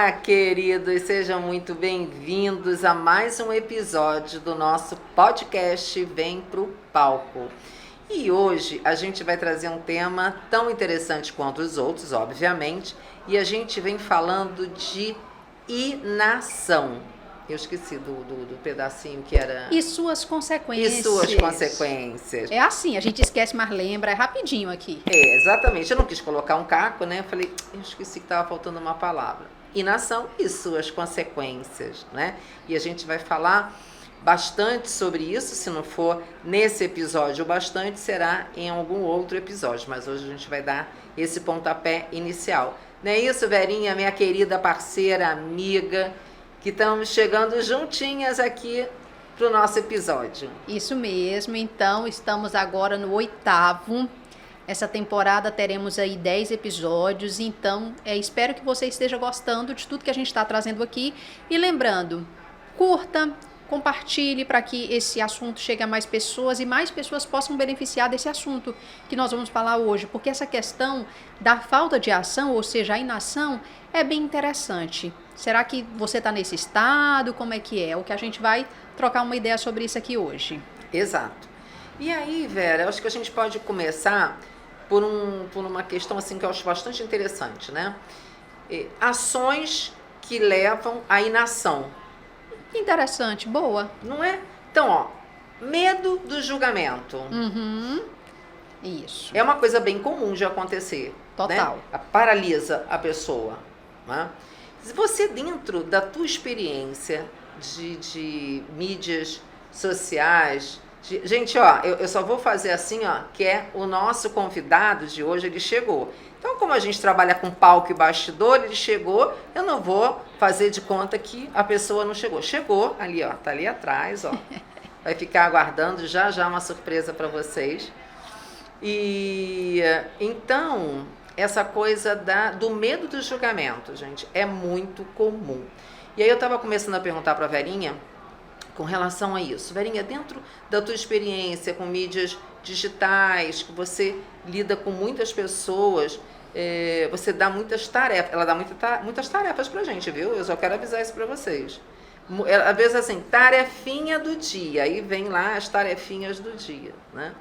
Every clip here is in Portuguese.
Olá, queridos, sejam muito bem-vindos a mais um episódio do nosso podcast Vem Pro Palco. E hoje a gente vai trazer um tema tão interessante quanto os outros, obviamente, e a gente vem falando de inação. Eu esqueci do pedacinho que era... E suas consequências. E suas consequências. É assim, a gente esquece, mas lembra, é rapidinho aqui. Exatamente. Eu não quis colocar um caco, né? Eu falei, eu esqueci que estava faltando uma palavra. Inação e suas consequências, né? E a gente vai falar bastante sobre isso, se não for nesse episódio, bastante será em algum outro episódio, mas hoje a gente vai dar esse pontapé inicial. Não é isso, Verinha, minha querida parceira, amiga, que estamos chegando juntinhas aqui para o nosso episódio. Isso mesmo, então estamos agora no 8º. Essa temporada teremos aí 10 episódios, então espero que você esteja gostando de tudo que a gente está trazendo aqui. E lembrando, curta, compartilhe para que esse assunto chegue a mais pessoas e mais pessoas possam beneficiar desse assunto que nós vamos falar hoje, porque essa questão da falta de ação, ou seja, a inação, é bem interessante. Será que você está nesse estado? Como é que é? O que a gente vai trocar uma ideia sobre isso aqui hoje. Exato. E aí, Vera, eu acho que a gente pode começar por uma questão assim que eu acho bastante interessante, né? Ações que levam à inação. Interessante, boa. Não é? Então, ó, medo do julgamento. Isso. É uma coisa bem comum de acontecer. Total. Né? Paralisa a pessoa. Né? Se você, dentro da tua experiência de mídias sociais... Gente, ó, eu só vou fazer assim, ó, que é o nosso convidado de hoje, ele chegou. Então, como a gente trabalha com palco e bastidor, ele chegou, eu não vou fazer de conta que a pessoa não chegou. Chegou ali, ó, tá ali atrás, ó. Vai ficar aguardando já uma surpresa para vocês. E então, essa coisa do medo do julgamento, gente, é muito comum. E aí eu estava começando a perguntar para a Verinha com relação a isso. Verinha, dentro da tua experiência com mídias digitais, que você lida com muitas pessoas, você dá muitas tarefas, ela dá muitas tarefas pra gente, viu? Eu só quero avisar isso pra vocês. Às vezes assim, tarefinha do dia, aí vem lá as tarefinhas do dia, né?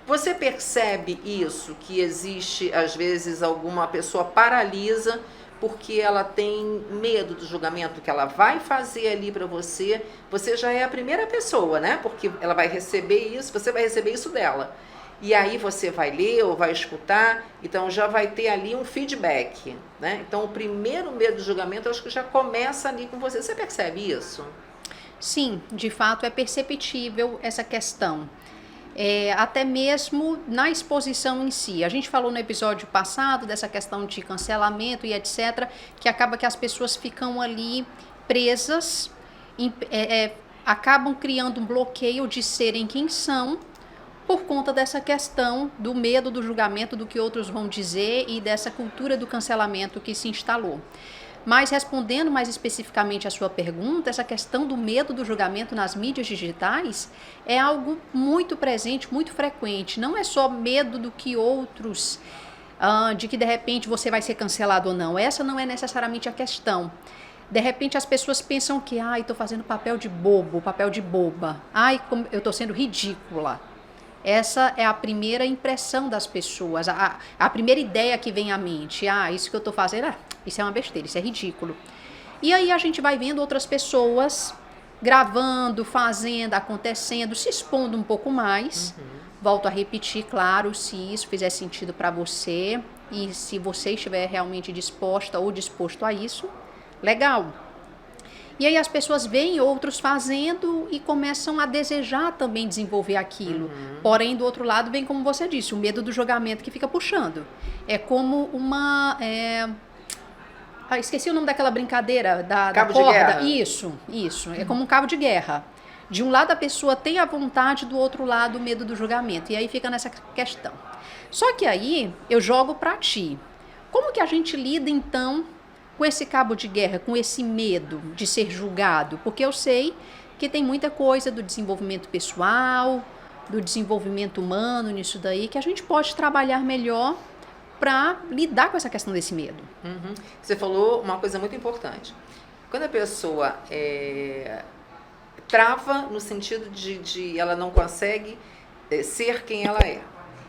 Você percebe isso, que existe, às vezes, alguma pessoa paralisa porque ela tem medo do julgamento que ela vai fazer ali para você. Você já é a primeira pessoa, né? Porque ela vai receber isso, você vai receber isso dela. E aí você vai ler ou vai escutar, então já vai ter ali um feedback, né? Então o primeiro medo do julgamento, eu acho que já começa ali com você. Você percebe isso? Sim, de fato é perceptível essa questão. Até mesmo na exposição em si. A gente falou no episódio passado dessa questão de cancelamento e etc., que acaba que as pessoas ficam ali presas, acabam criando um bloqueio de serem quem são, por conta dessa questão do medo do julgamento, do que outros vão dizer e dessa cultura do cancelamento que se instalou. Mas respondendo mais especificamente a sua pergunta, essa questão do medo do julgamento nas mídias digitais é algo muito presente, muito frequente. Não é só medo do que outros, de que de repente você vai ser cancelado ou não. Essa não é necessariamente a questão. De repente as pessoas pensam que, estou fazendo papel de bobo, papel de boba. Eu estou sendo ridícula. Essa é a primeira impressão das pessoas, a primeira ideia que vem à mente. Isso que eu estou fazendo, isso é uma besteira, isso é ridículo. E aí a gente vai vendo outras pessoas gravando, fazendo, acontecendo, se expondo um pouco mais. Volto a repetir, claro, se isso fizer sentido para você e se você estiver realmente disposta ou disposto a isso, legal. E aí as pessoas veem outros fazendo e começam a desejar também desenvolver aquilo. Porém, do outro lado, vem como você disse, o medo do julgamento que fica puxando. É como uma... esqueci o nome daquela brincadeira da Cabo corda. de guerra. Isso. É como um cabo de guerra. De um lado a pessoa tem a vontade, do outro lado o medo do julgamento. E aí fica nessa questão. Só que aí eu jogo para ti. Como que a gente lida então com esse cabo de guerra, com esse medo de ser julgado? Porque eu sei que tem muita coisa do desenvolvimento pessoal, do desenvolvimento humano nisso daí, que a gente pode trabalhar melhor para lidar com essa questão desse medo. Uhum. Você falou uma coisa muito importante. Quando a pessoa trava no sentido de ela não consegue ser quem ela é.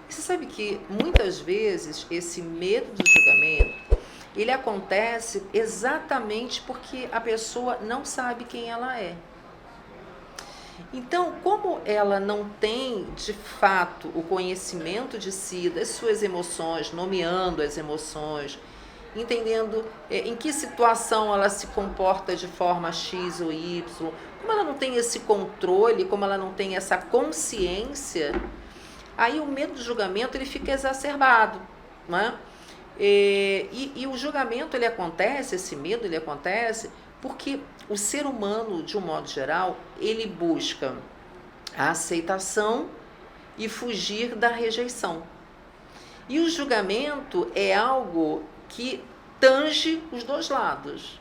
Você sabe que muitas vezes esse medo do julgamento, ele acontece exatamente porque a pessoa não sabe quem ela é. Então, como ela não tem, de fato, o conhecimento de si, das suas emoções, nomeando as emoções, entendendo em que situação ela se comporta de forma X ou Y, como ela não tem esse controle, como ela não tem essa consciência, aí o medo do julgamento ele fica exacerbado, né? E o julgamento ele acontece, esse medo ele acontece porque o ser humano, de um modo geral, ele busca a aceitação e fugir da rejeição. E o julgamento é algo que tange os dois lados.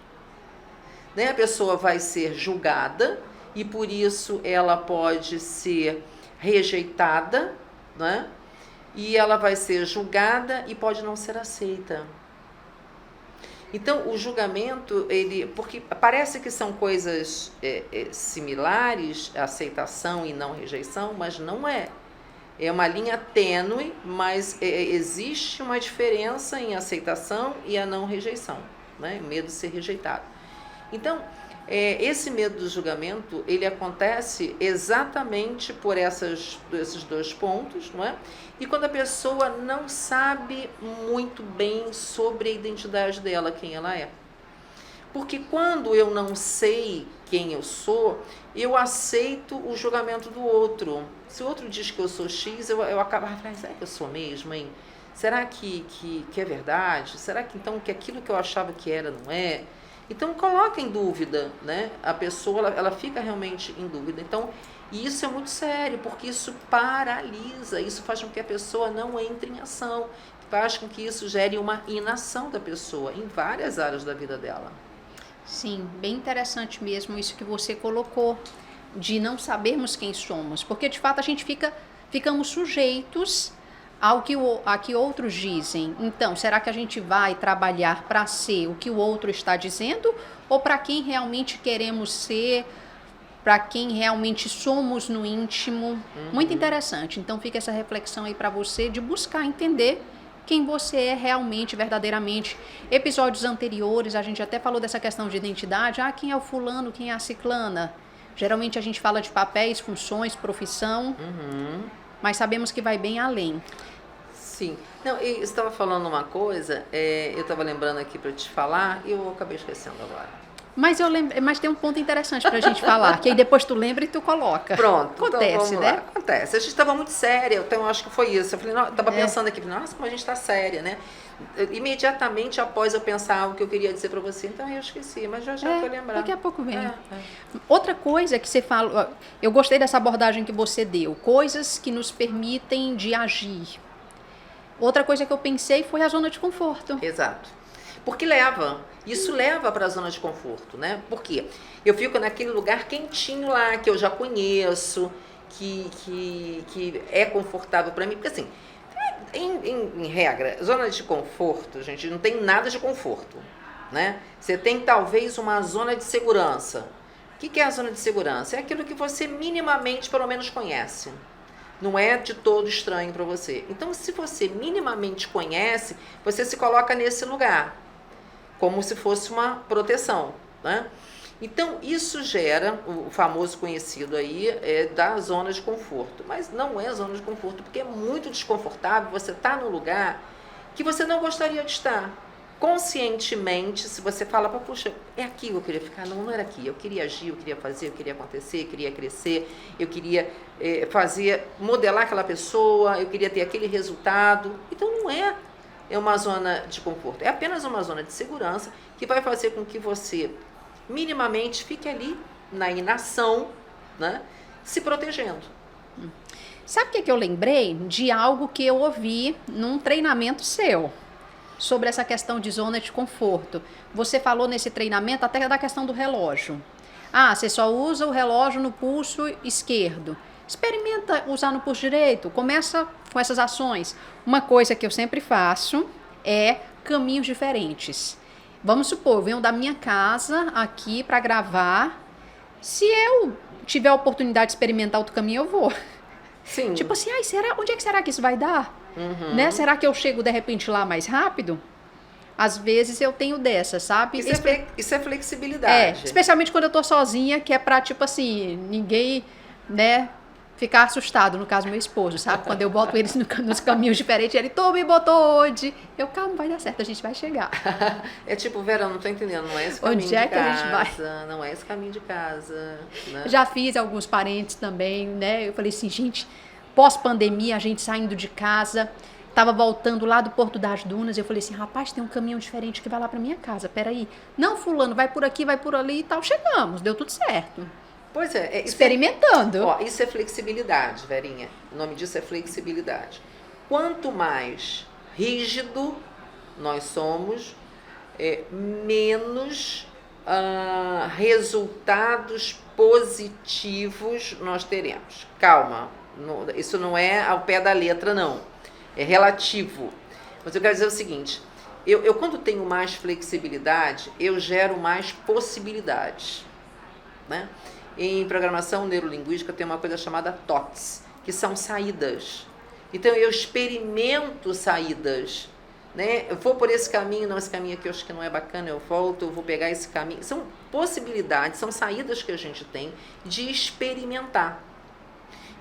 Né? A pessoa vai ser julgada e por isso ela pode ser rejeitada, né? E ela vai ser julgada e pode não ser aceita. Então, o julgamento, porque parece que são coisas similares, aceitação e não rejeição, mas não é. É uma linha tênue, mas existe uma diferença em aceitação e a não rejeição, né? O medo de ser rejeitado. Então, esse medo do julgamento, ele acontece exatamente por esses dois pontos, não é? E quando a pessoa não sabe muito bem sobre a identidade dela, quem ela é. Porque quando eu não sei quem eu sou, eu aceito o julgamento do outro. Se o outro diz que eu sou X, eu acabo, será que eu sou mesmo, hein? Será que é verdade? Será que então que aquilo que eu achava que era não é? Então coloca em dúvida, né? A pessoa ela fica realmente em dúvida. Então, isso é muito sério, porque isso paralisa, isso faz com que a pessoa não entre em ação, faz com que isso gere uma inação da pessoa em várias áreas da vida dela. Sim, bem interessante mesmo isso que você colocou, de não sabermos quem somos, porque de fato a gente ficamos sujeitos ao que outros dizem. Então, será que a gente vai trabalhar para ser o que o outro está dizendo ou para quem realmente queremos ser, para quem realmente somos no íntimo? Uhum. Muito interessante. Então, fica essa reflexão aí para você de buscar entender quem você é realmente, verdadeiramente. Episódios anteriores, a gente até falou dessa questão de identidade. Quem é o fulano, quem é a ciclana? Geralmente a gente fala de papéis, funções, profissão, mas sabemos que vai bem além. Sim. Não, eu estava falando uma coisa, eu estava lembrando aqui para te falar e eu acabei esquecendo agora. Mas tem um ponto interessante para a gente falar, que aí depois tu lembra e tu coloca. Pronto. Acontece, então, né? Acontece. A gente estava muito séria, então eu acho que foi isso. Eu falei, estava pensando aqui, nossa, como a gente está séria, né? Imediatamente após eu pensar algo que eu queria dizer para você, então eu esqueci, mas já vou lembrar. Daqui a pouco vem. Outra coisa que você fala, eu gostei dessa abordagem que você deu, coisas que nos permitem de agir. Outra coisa que eu pensei foi a zona de conforto. Exato. Porque isso leva para a zona de conforto, né? Por quê? Eu fico naquele lugar quentinho lá, que eu já conheço, que é confortável para mim. Porque assim, em regra, zona de conforto, gente, não tem nada de conforto, né? Você tem talvez uma zona de segurança. O que é a zona de segurança? É aquilo que você minimamente, pelo menos, conhece. Não é de todo estranho para você. Então, se você minimamente conhece, você se coloca nesse lugar, como se fosse uma proteção, né? Então, isso gera o famoso conhecido aí da zona de conforto. Mas não é zona de conforto, porque é muito desconfortável você estar num lugar que você não gostaria de estar. Conscientemente, se você fala, puxa, é aqui que eu queria ficar. Não era aqui. Eu queria agir, eu queria fazer, eu queria acontecer, eu queria crescer, eu queria modelar aquela pessoa, eu queria ter aquele resultado. Então, não é uma zona de conforto. É apenas uma zona de segurança que vai fazer com que você minimamente fique ali na inação, né, se protegendo. Sabe o que eu lembrei? De algo que eu ouvi num treinamento seu, sobre essa questão de zona de conforto. Você falou nesse treinamento até da questão do relógio. Você só usa o relógio no pulso esquerdo. Experimenta usar no pulso direito, começa com essas ações. Uma coisa que eu sempre faço é caminhos diferentes. Vamos supor, eu venho da minha casa aqui para gravar. Se eu tiver a oportunidade de experimentar outro caminho, eu vou. Sim. Tipo assim, onde é que será que isso vai dar? Né? Será que eu chego de repente lá mais rápido? Às vezes eu tenho dessa, sabe? Isso é flexibilidade. Especialmente quando eu tô sozinha, que é pra, tipo assim, ninguém, né, ficar assustado, no caso, meu esposo, sabe? Quando eu boto eles nos caminhos diferentes, ele, tu me botou onde? Eu, calma, vai dar certo, a gente vai chegar. É tipo, Vera, não tô entendendo, não é esse caminho Onde é de que a gente casa, não é esse caminho de casa, né? Já fiz alguns parentes também, né? Eu falei assim, gente, pós-pandemia, a gente saindo de casa, tava voltando lá do Porto das Dunas, eu falei assim, rapaz, tem um caminho diferente que vai lá pra minha casa, peraí. Não, fulano, vai por aqui, vai por ali e tal, chegamos, deu tudo certo. Pois é. Experimentando. Isso é flexibilidade, Verinha. O nome disso é flexibilidade. Quanto mais rígido nós somos, menos resultados positivos nós teremos. Calma, isso não é ao pé da letra, não. É relativo. Mas eu quero dizer o seguinte, eu quando tenho mais flexibilidade, eu gero mais possibilidades, né? Em programação neurolinguística tem uma coisa chamada TOTS, que são saídas. Então eu experimento saídas, né? Eu vou por esse caminho, não, esse caminho aqui eu acho que não é bacana, eu volto, eu vou pegar esse caminho. São possibilidades, são saídas que a gente tem de experimentar.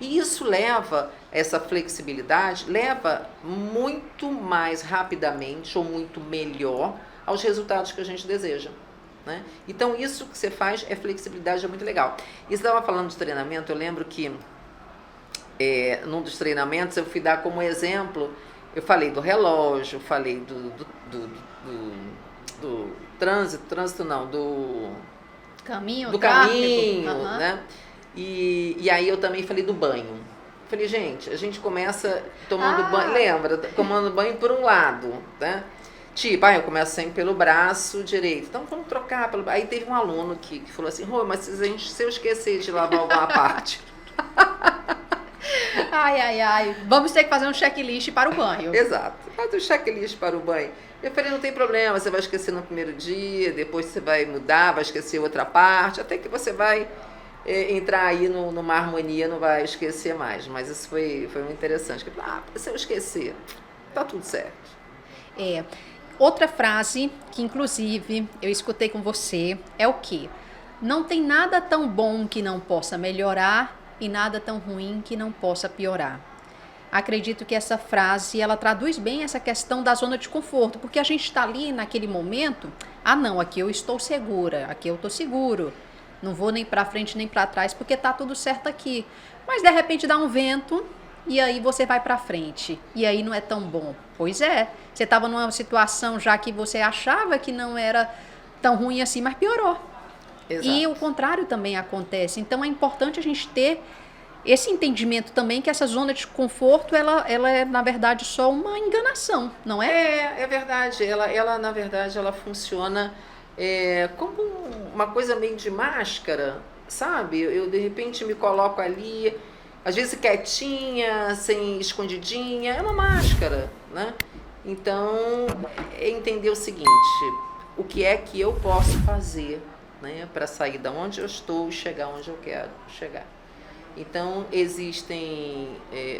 E isso leva, essa flexibilidade, leva muito mais rapidamente ou muito melhor aos resultados que a gente deseja. Né? Então, isso que você faz é flexibilidade, é muito legal. E você estava falando de treinamento, eu lembro que num dos treinamentos eu fui dar como exemplo, eu falei do relógio, falei do trânsito não, do caminho, do tráfego, caminho, né? E aí eu também falei do banho. Falei, gente, a gente começa tomando banho, lembra? Tomando banho por um lado, né? Tipo, eu começo sempre pelo braço direito. Então, vamos trocar pelo... Aí teve um aluno que falou assim, mas se eu esquecer de lavar alguma parte... Ai. Vamos ter que fazer um checklist para o banho. Exato. Faz um checklist para o banho. Eu falei, não tem problema, você vai esquecer no primeiro dia, depois você vai mudar, vai esquecer outra parte, até que você vai entrar aí numa harmonia, não vai esquecer mais. Mas isso foi muito interessante. Eu falei, se eu esquecer, tá tudo certo. Outra frase que, inclusive, eu escutei com você é o quê? Não tem nada tão bom que não possa melhorar e nada tão ruim que não possa piorar. Acredito que essa frase, ela traduz bem essa questão da zona de conforto, porque a gente está ali naquele momento, não, aqui eu estou segura, aqui eu estou seguro, não vou nem para frente nem para trás, porque tá tudo certo aqui. Mas, de repente, dá um vento... E aí você vai para frente, e aí não é tão bom. Pois é, você estava numa situação já que você achava que não era tão ruim assim, mas piorou. Exato. E o contrário também acontece. Então é importante a gente ter esse entendimento também que essa zona de conforto, ela é, na verdade, só uma enganação, não é? É verdade. Ela na verdade, ela funciona como uma coisa meio de máscara, sabe? Eu, de repente, me coloco ali... Às vezes quietinha, sem escondidinha, é uma máscara, né? Então, é entender o seguinte, o que é que eu posso fazer, né, para sair da onde eu estou e chegar onde eu quero chegar. Então, existem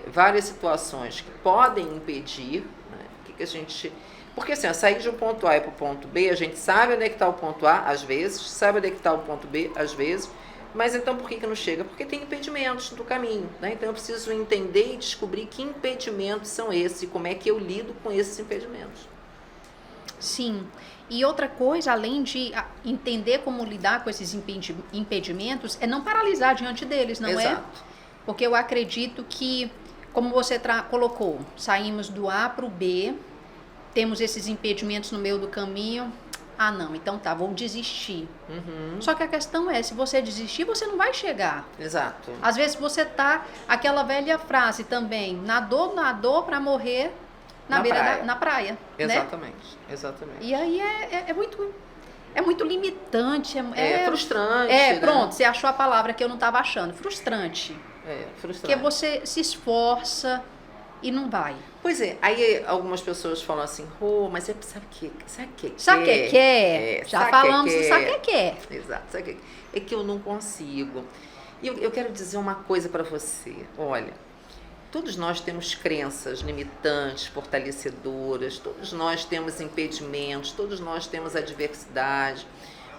várias situações que podem impedir, né, que a gente... Porque assim, sair de um ponto A para o ponto B, a gente sabe onde é que está o ponto A, às vezes, sabe onde é que está o ponto B, às vezes... Mas então por que não chega? Porque tem impedimentos no caminho, né? Então eu preciso entender e descobrir que impedimentos são esses e como é que eu lido com esses impedimentos. Sim. E outra coisa, além de entender como lidar com esses impedimentos, é não paralisar diante deles, não Exato. Porque eu acredito que, como você colocou, saímos do A para o B, temos esses impedimentos no meio do caminho... não, então tá, vou desistir. Só que a questão é, se você desistir, você não vai chegar. Exato. Às vezes você tá, aquela velha frase também, nadou para morrer na beira na praia. Exatamente, né? Exatamente. E aí é muito limitante. É frustrante. Né? Pronto, você achou a palavra que eu não estava achando. Frustrante. Frustrante. Porque você se esforça, e não vai. Pois é, aí algumas pessoas falam assim, mas sabe o que? Sabe o que? Sabe o que é? Já falamos do sabe o que é. Exato, sabe o que é? É que eu não consigo. E eu quero dizer uma coisa para você. Olha, todos nós temos crenças limitantes, fortalecedoras, todos nós temos impedimentos, todos nós temos adversidade.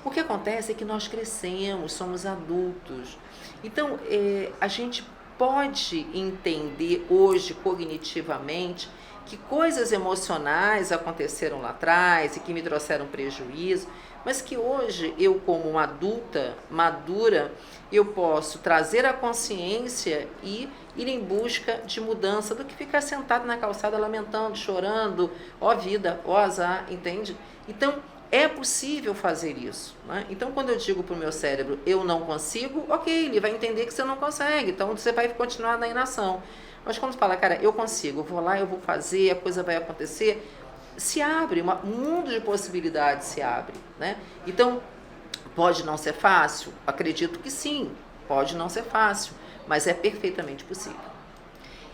O que acontece é que nós crescemos, somos adultos. Então, a gente pode entender hoje, cognitivamente, que coisas emocionais aconteceram lá atrás e que me trouxeram prejuízo, mas que hoje eu, como uma adulta madura, eu posso trazer a consciência e ir em busca de mudança do que ficar sentado na calçada lamentando, chorando, ó vida, ó azar, entende? Então, é possível fazer isso, né? Então, quando eu digo para o meu cérebro, eu não consigo, ok, ele vai entender que você não consegue, então você vai continuar na inação. Mas quando fala, cara, eu consigo, eu vou lá, eu vou fazer, a coisa vai acontecer, se abre, um mundo de possibilidades se abre, né? Então, pode não ser fácil? Acredito que sim, pode não ser fácil, mas é perfeitamente possível.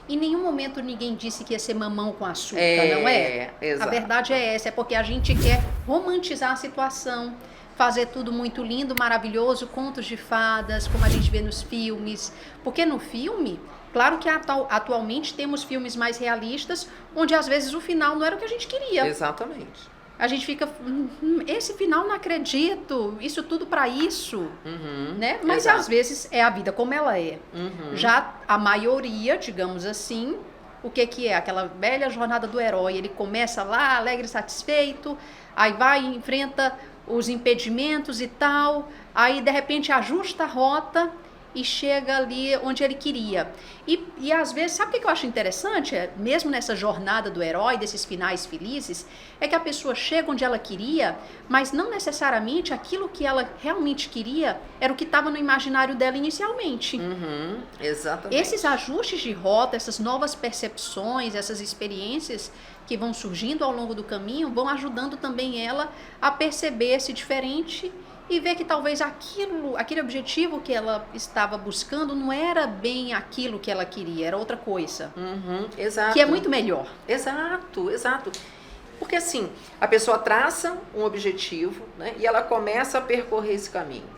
Em nenhum momento ninguém disse que ia ser mamão com açúcar, não é? Exato. A verdade é essa, é porque a gente quer romantizar a situação, fazer tudo muito lindo, maravilhoso, contos de fadas, como a gente vê nos filmes. Porque no filme, claro que atualmente temos filmes mais realistas, onde às vezes o final não era o que a gente queria. Exatamente. A gente fica, esse final não acredito, isso tudo para isso, né? Mas exato. Às vezes é a vida como ela é. Já a maioria, digamos assim, o que é? Aquela velha jornada do herói, ele começa lá alegre, satisfeito, aí vai e enfrenta os impedimentos e tal, aí de repente ajusta a rota e chega ali onde ele queria. E às vezes, sabe o que eu acho interessante? Mesmo nessa jornada do herói, desses finais felizes, é que a pessoa chega onde ela queria, mas não necessariamente aquilo que ela realmente queria era o que estava no imaginário dela inicialmente. Exatamente. Esses ajustes de rota, essas novas percepções, essas experiências que vão surgindo ao longo do caminho, vão ajudando também ela a perceber esse diferente e ver que talvez aquele objetivo que ela estava buscando não era bem aquilo que ela queria, era outra coisa. Exato. Que é muito melhor. Exato, exato. Porque assim, a pessoa traça um objetivo, né, e ela começa a percorrer esse caminho.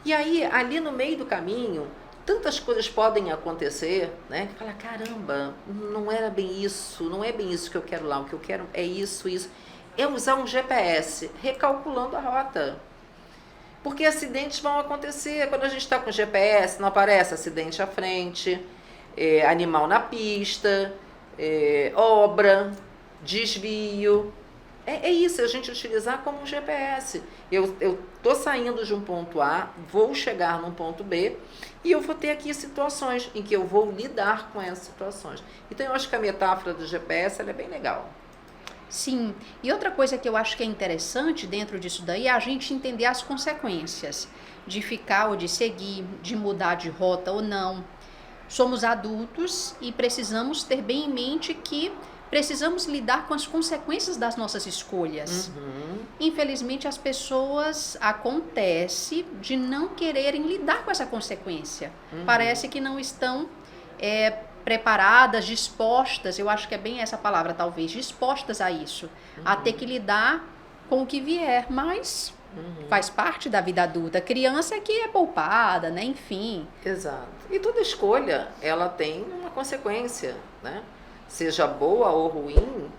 E aí, ali no meio do caminho, tantas coisas podem acontecer, né, que fala, caramba, não era bem isso, não é bem isso que eu quero lá, o que eu quero é isso, isso. É usar um GPS, recalculando a rota. Porque acidentes vão acontecer. Quando a gente está com GPS, não aparece acidente à frente, animal na pista, obra, desvio. É isso, a gente utilizar como um GPS. Eu estou saindo de um ponto A, vou chegar num ponto B, e eu vou ter aqui situações em que eu vou lidar com essas situações. Então, eu acho que a metáfora do GPS ela é bem legal. Sim, e outra coisa que eu acho que é interessante dentro disso daí é a gente entender as consequências de ficar ou de seguir, de mudar de rota ou não. Somos adultos e precisamos ter bem em mente que precisamos lidar com as consequências das nossas escolhas. Infelizmente, as pessoas acontece de não quererem lidar com essa consequência. Parece que não estão preparadas, dispostas, eu acho que é bem essa palavra talvez, dispostas a isso, a ter que lidar com o que vier, mas faz parte da vida adulta. Criança que é poupada, né? Enfim. Exato. E toda escolha, ela tem uma consequência, né? Seja boa ou ruim,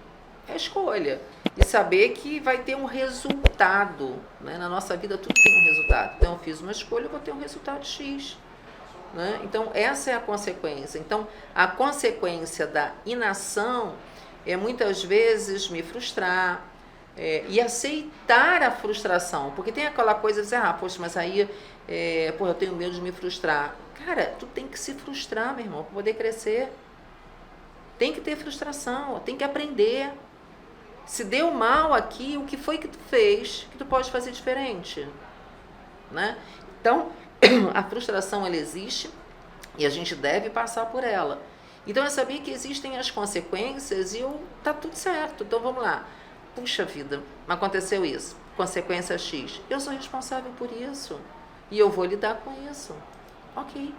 é escolha. E saber que vai ter um resultado, né? Na nossa vida tudo tem um resultado. Então eu fiz uma escolha, eu vou ter um resultado X. Né? Então, essa é a consequência. Então, a consequência da inação é muitas vezes me frustrar e aceitar a frustração. Porque tem aquela coisa de dizer, poxa, mas aí eu tenho medo de me frustrar. Cara, tu tem que se frustrar, meu irmão, para poder crescer. Tem que ter frustração, tem que aprender. Se deu mal aqui, o que foi que tu fez que tu pode fazer diferente? Né? Então, a frustração ela existe e a gente deve passar por ela. Então eu sabia que existem as consequências e tá tudo certo. Então vamos lá. Puxa vida, aconteceu isso. Consequência X. Eu sou responsável por isso. E eu vou lidar com isso. Ok.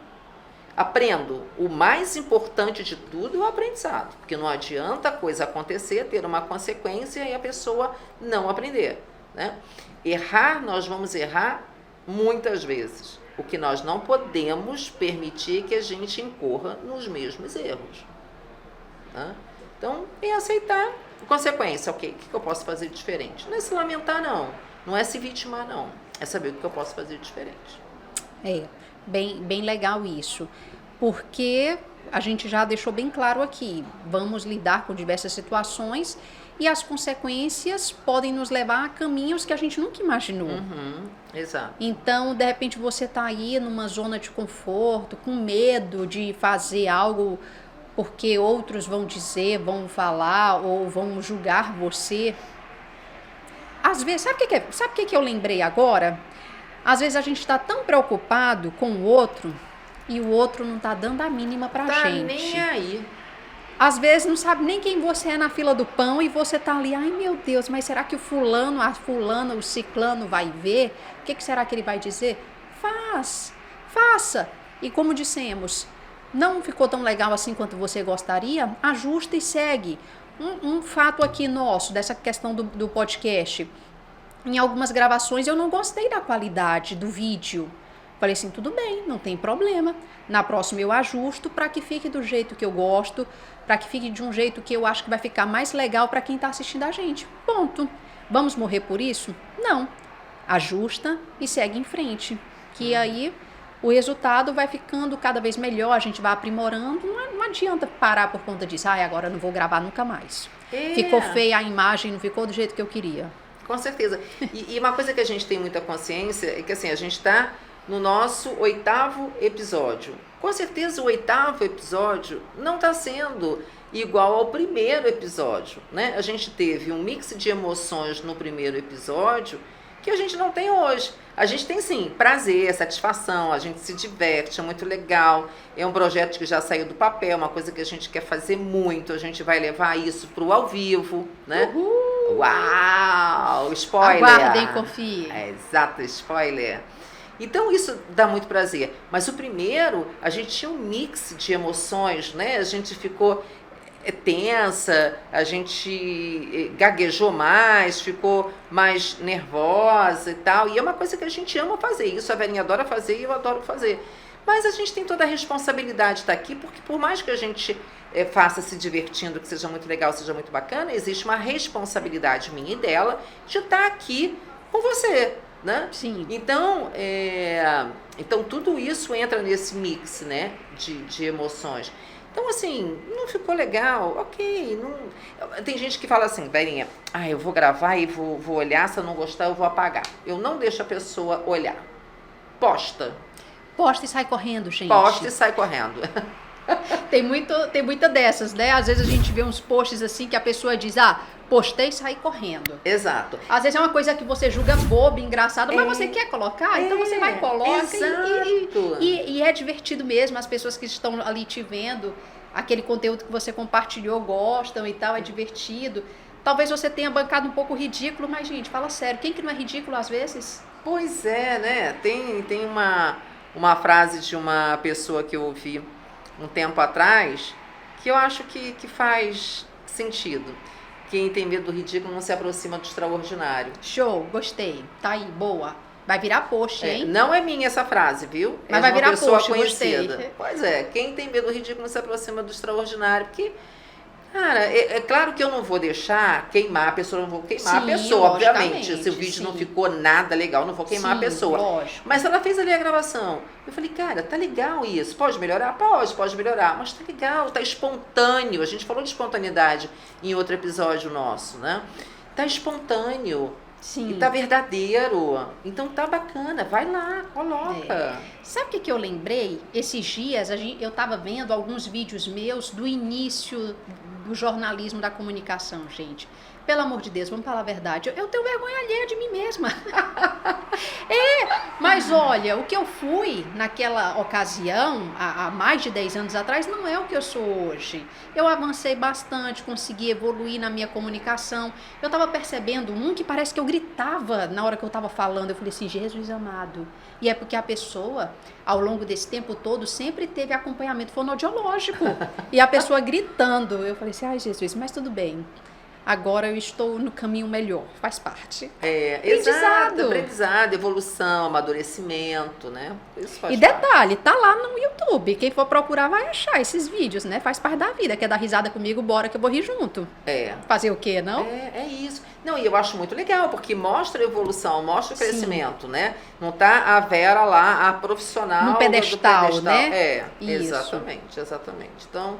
aprendo. O mais importante de tudo é o aprendizado, porque não adianta a coisa acontecer, ter uma consequência e a pessoa não aprender, né? Errar, nós vamos errar muitas vezes. O que nós não podemos permitir que a gente incorra nos mesmos erros, né? Então, é aceitar a consequência. Ok, o que eu posso fazer diferente? Não é se lamentar, não. Não é se vitimar, não. É saber o que eu posso fazer diferente. Bem legal isso. Porque a gente já deixou bem claro aqui, vamos lidar com diversas situações e as consequências podem nos levar a caminhos que a gente nunca imaginou. Exato. Então, de repente, você está aí numa zona de conforto, com medo de fazer algo porque outros vão dizer, vão falar ou vão julgar você. Às vezes, sabe o que eu lembrei agora? Às vezes a gente está tão preocupado com o outro e o outro não está dando a mínima pra gente. Nem aí. Às vezes não sabe nem quem você é na fila do pão e você tá ali, ai meu Deus, mas será que o fulano, a fulana, o ciclano vai ver? O que será que ele vai dizer? Faça. E como dissemos, não ficou tão legal assim quanto você gostaria? Ajusta e segue. Um fato aqui nosso, dessa questão do podcast. Em algumas gravações eu não gostei da qualidade do vídeo. Falei assim, tudo bem, não tem problema. Na próxima eu ajusto para que fique do jeito que eu gosto, para que fique de um jeito que eu acho que vai ficar mais legal para quem está assistindo a gente. Ponto. Vamos morrer por isso? Não. Ajusta e segue em frente. Que aí o resultado vai ficando cada vez melhor, a gente vai aprimorando. Não adianta parar por conta disso. Agora eu não vou gravar nunca mais. Ficou feia a imagem, não ficou do jeito que eu queria. Com certeza. E uma coisa que a gente tem muita consciência é que assim, a gente está no nosso 8º episódio. Com certeza o 8º episódio não está sendo igual ao primeiro episódio, né? A gente teve um mix de emoções no primeiro episódio que a gente não tem hoje. A gente tem sim prazer, satisfação, a gente se diverte, é muito legal. É um projeto que já saiu do papel, uma coisa que a gente quer fazer muito. A gente vai levar isso para o ao vivo, né? Uhul! Uau! Spoiler! Aguardem, confiem. Exato, spoiler. Então isso dá muito prazer. Mas o primeiro, a gente tinha um mix de emoções, né? A gente ficou tensa, a gente gaguejou mais, ficou mais nervosa e tal. E é uma coisa que a gente ama fazer. Isso a Verinha adora fazer e eu adoro fazer. Mas a gente tem toda a responsabilidade de estar aqui, porque por mais que a gente faça se divertindo, que seja muito legal, seja muito bacana, existe uma responsabilidade minha e dela de estar aqui com você, né? Sim. Então, então tudo isso entra nesse mix, né, de emoções. Então, assim, não ficou legal, ok. Não... Tem gente que fala assim, Verinha, eu vou gravar e vou olhar, se eu não gostar eu vou apagar. Eu não deixo a pessoa olhar. Posta e sai correndo, gente. Posta e sai correndo. Tem muita dessas, né? Às vezes a gente vê uns posts assim que a pessoa diz, postei e saí correndo. Exato. Às vezes é uma coisa que você julga boba, engraçada, mas você quer colocar, então você vai e coloca. Exato. E é divertido mesmo, as pessoas que estão ali te vendo, aquele conteúdo que você compartilhou gostam e tal, é divertido. Talvez você tenha bancado um pouco ridículo, mas gente, fala sério, quem que não é ridículo às vezes? Pois é, né? Tem uma frase de uma pessoa que eu ouvi um tempo atrás, que eu acho que faz sentido. Quem tem medo do ridículo não se aproxima do extraordinário. Show, gostei. Tá aí, boa. Vai virar post, hein? Não é minha essa frase, viu? Mas vai virar pessoa post, conhecida. gostei. Pois é, quem tem medo do ridículo não se aproxima do extraordinário, porque... Cara, é claro que eu não vou deixar queimar a pessoa, não vou queimar a pessoa, obviamente. Se o vídeo não ficou nada legal, não vou queimar a pessoa. Lógico. Mas ela fez ali a gravação. Eu falei, cara, tá legal isso. Pode melhorar? Pode melhorar. Mas tá legal, tá espontâneo. A gente falou de espontaneidade em outro episódio nosso, né? Tá espontâneo. Sim. E tá verdadeiro. Então tá bacana. Vai lá, coloca. Sabe o que eu lembrei? Esses dias eu tava vendo alguns vídeos meus do início do jornalismo, da comunicação, gente. Pelo amor de Deus, vamos falar a verdade. Eu tenho vergonha alheia de mim mesma. Mas olha, o que eu fui naquela ocasião, há mais de 10 anos atrás, não é o que eu sou hoje. Eu avancei bastante, consegui evoluir na minha comunicação. Eu estava percebendo que parece que eu gritava na hora que eu estava falando. Eu falei assim, Jesus amado. E é porque a pessoa, ao longo desse tempo todo, sempre teve acompanhamento fonoaudiológico. E a pessoa gritando. Eu falei assim, ai Jesus, mas tudo bem. Agora eu estou no caminho melhor, faz parte. Aprendizado, evolução, amadurecimento, né? Isso faz e detalhe, tá lá no YouTube. Quem for procurar vai achar esses vídeos, né? Faz parte da vida. Quer dar risada comigo? Bora que eu vou rir junto. Fazer o quê, não? É isso. Não, e eu acho muito legal, porque mostra a evolução, mostra o crescimento, né? Não tá a Vera lá, a profissional no pedestal, né? Exatamente. Então,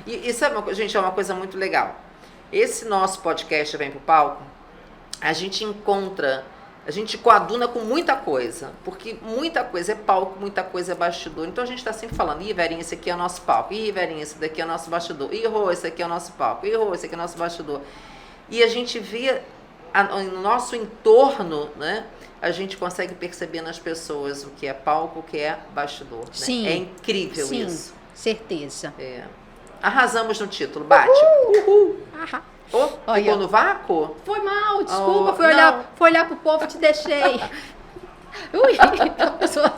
e sabe, gente, é uma coisa muito legal. Esse nosso podcast Vem Pro Palco, a gente coaduna com muita coisa, porque muita coisa é palco, muita coisa é bastidor. Então a gente está sempre falando, Verinha, esse aqui é o nosso palco, Verinha, esse daqui é o nosso bastidor, Rô, esse aqui é o nosso palco, Rô, esse aqui é o nosso bastidor. E a gente vê no nosso entorno, né? A gente consegue perceber nas pessoas o que é palco, o que é bastidor. Né? Sim. É incrível Sim, isso. Certeza. Arrasamos no título, bate. Uhul. Ficou no vácuo? Foi mal, desculpa, fui olhar pro povo e te deixei. A pessoa...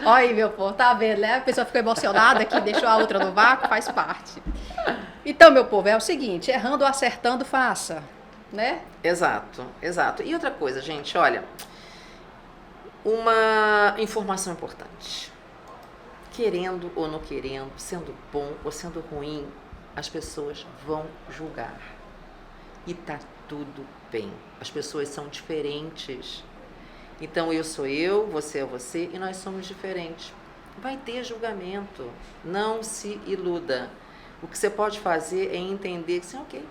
Olha aí, meu povo, tá vendo, né? A pessoa ficou emocionada que deixou a outra no vácuo, faz parte. Então, meu povo, é o seguinte, errando ou acertando, faça, né? Exato. E outra coisa, gente, olha, uma informação importante. Querendo ou não querendo, sendo bom ou sendo ruim, as pessoas vão julgar. E tá tudo bem. As pessoas são diferentes. Então eu sou eu, você é você e nós somos diferentes. Vai ter julgamento. Não se iluda. O que você pode fazer é entender que, assim, ok,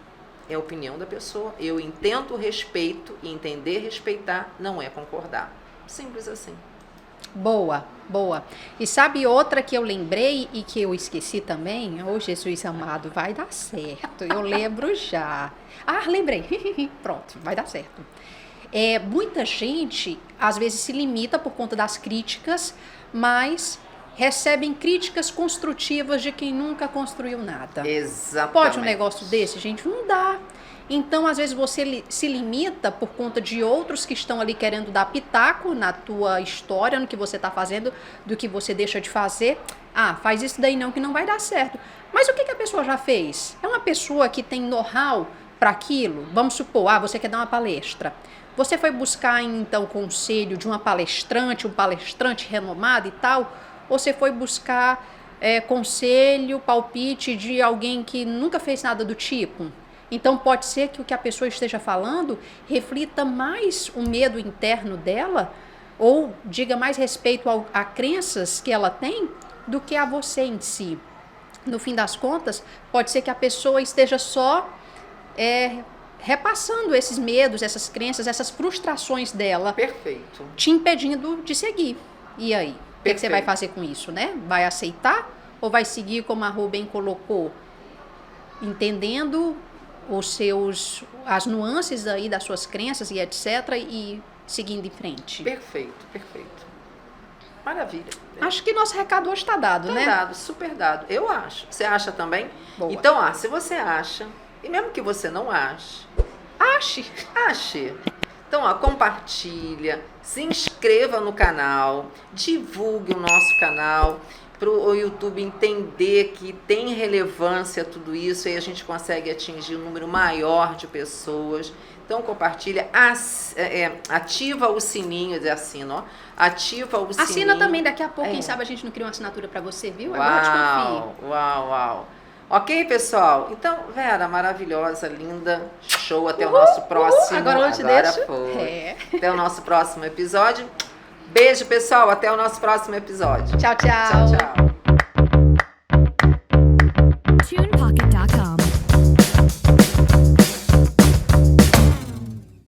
é a opinião da pessoa. Eu entendo o respeito e entender respeitar não é concordar. Simples assim. Boa. E sabe outra que eu lembrei e que eu esqueci também? Ô, Jesus amado, vai dar certo. Eu lembro já. Lembrei. Pronto, vai dar certo. Muita gente, às vezes, se limita por conta das críticas, mas recebem críticas construtivas de quem nunca construiu nada. Exatamente. Pode um negócio desse, gente? Não dá. Então, às vezes, você se limita por conta de outros que estão ali querendo dar pitaco na tua história, no que você está fazendo, do que você deixa de fazer. Faz isso daí não, que não vai dar certo. Mas o que a pessoa já fez? É uma pessoa que tem know-how para aquilo? Vamos supor, você quer dar uma palestra. Você foi buscar, então, conselho de um palestrante renomado e tal? Ou você foi buscar conselho, palpite de alguém que nunca fez nada do tipo? Então, pode ser que o que a pessoa esteja falando reflita mais o medo interno dela ou diga mais respeito a crenças que ela tem do que a você em si. No fim das contas, pode ser que a pessoa esteja só repassando esses medos, essas crenças, essas frustrações dela. Perfeito. Te impedindo de seguir. E aí? O que você vai fazer com isso, né? Vai aceitar ou vai seguir como a Rubem colocou? Entendendo as nuances aí das suas crenças e etc. e seguindo em frente. Perfeito. Maravilha. Acho que nosso recado hoje está dado, né? Está dado, super dado. Eu acho. Você acha também? Boa. Então, se você acha, e mesmo que você não ache. Então, compartilha, se inscreva no canal, divulgue o nosso canal, para o YouTube entender que tem relevância tudo isso, aí a gente consegue atingir um número maior de pessoas. Então compartilha, ativa o sininho, ativa o sininho. Assina também, daqui a pouco, quem sabe a gente não cria uma assinatura para você, viu? Agora te confio. Uau. Ok, pessoal? Então, Vera, maravilhosa, linda, show, até o nosso próximo. Agora eu te deixo. Até o nosso próximo episódio. Beijo, pessoal. Até o nosso próximo episódio. Tchau. Tchau.